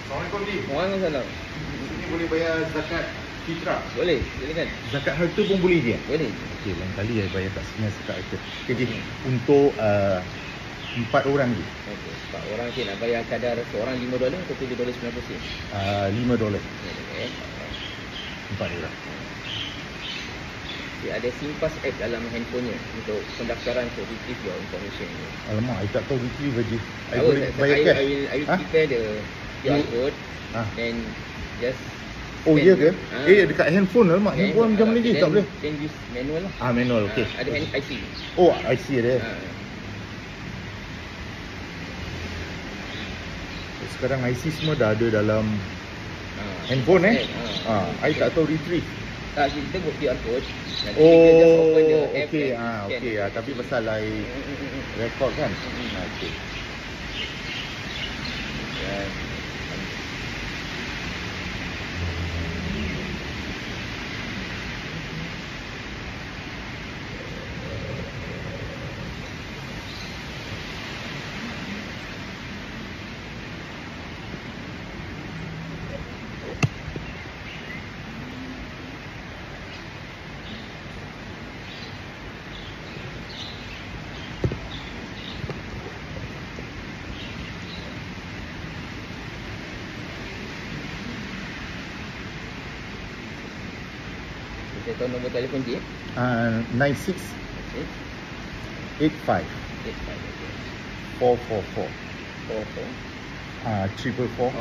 Assalamualaikum Ji. Waalaikumsalam. Sini boleh bayar zakat fitrah. Boleh, silakan. Zakat harta pun boleh je? Boleh. Okey, lain kali saya bayar kat sini zakat harta. Okey Ji, untuk 4 orang je. Okey, 4 orang cik nak bayar kadar seorang $5 atau $7.90? $5. Okey. 4 orang. Dia ada SingPass app dalam handphonenya untuk pendaftaran untuk retrieve your information. Alamak, I tak tahu retrieve je. I Oh, boleh bayar cash? I will prepare the QR code and just Oh, ya ke? Dekat handphone lah, mak. Handphone macam mana je? Tak boleh. Then use manual lah. Manual, okey. Ada IC. Oh, IC ada. Sekarang IC semua dah ada dalam handphone I tak tahu retrieve. Tak, kita buat QR code. Nanti kita just open the app. Okey. Tapi pasal I record kan. Okey. Saya tahu nombor telefon dia. 96 85 444 444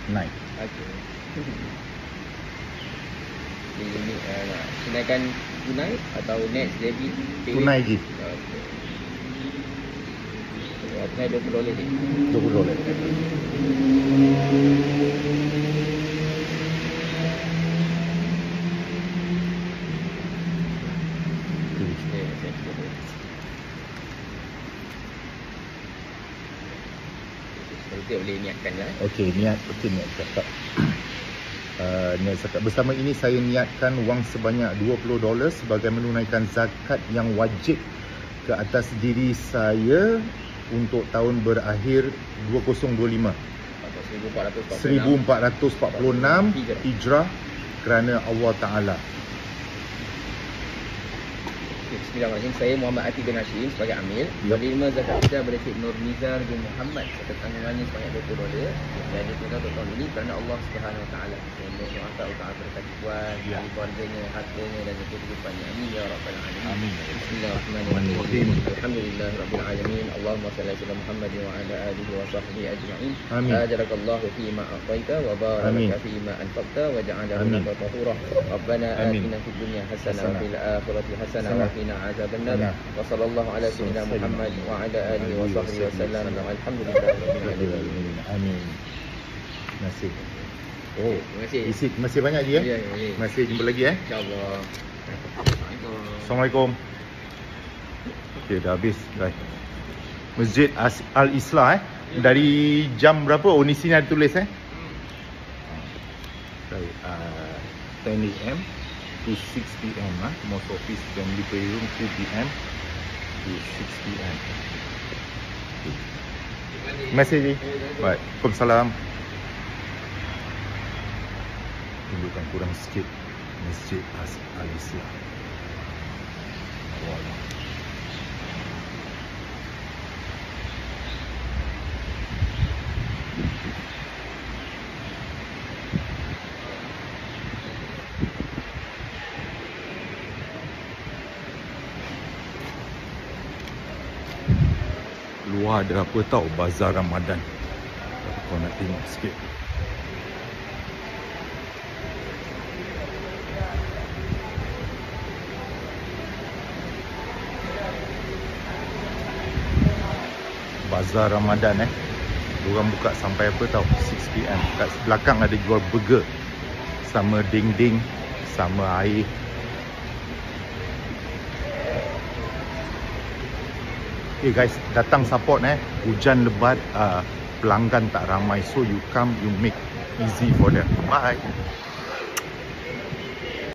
9. Okey. Ini tunaikan tunai atau net debit? Tunai je. Okey. Tunai $20 je. $20. Kita boleh niatkan lah. Okey, niat zakat. Niat zakat. Bersama ini saya niatkan wang sebanyak $20 sebagai menunaikan zakat yang wajib ke atas diri saya untuk tahun berakhir 2025. 1446 Hijrah kerana Allah Ta'ala. Bismillahirrahmanirrahim. Saya Muhammad Atiq bin Hashim sebagai amil. Menerima zakat fitrah dari Cik Nur Nizar bin Muhammad serta tanggungannya sebanyak $20 dan ditujukan untuk tahun ini kerana Allah Subhanahu Wa Taala. Semoga Allah Taala berkati puan, keluarganya, hartanya dan kehidupannya. Amin ya rabbal alamin. Amin. Bismillahirrahmanirrahim. Alhamdulillahirabbil alamin. Allahumma salli ala Muhammad wa ala alihi wa sahbihi ajma'in. Ajarakallahu fi ma a'taita wa baraka fi ma anfaqta wa ja'alahu laka tahura. Rabbana atina fid dunya hasanah wa fil akhirati hasanah wa qina adzaban nar. Wa sallallahu ala sayyidina Muhammad wa ala alihi wa sahbihi wasallam. Alhamdulillahirabbil alamin. Amin. Terima kasih. Oh, terima kasih. Terima kasih banyak je ya. Terima kasih, jumpa lagi InsyaAllah. Assalamualaikum. Okey, dah habis guys. Masjid Al-Islah Dari jam berapa? Oh, ni sini ada tulis 10 AM to 6 PM most office family prayer room 2 PM to 6 PM. Terima kasih Ji. Baik, Waalaikumsalam. Tunjukkan kurang sikit Masjid Al-Islah. Luar ada apa tau, bazar Ramadan. Kau nak tengok sikit. Bazar Ramadan Diorang buka sampai apa tau, 6 PM. Kat belakang ada jual burger sama dinding, sama air. Okay guys, datang support Hujan lebat, pelanggan tak ramai. So you come, you make easy for them. Bye.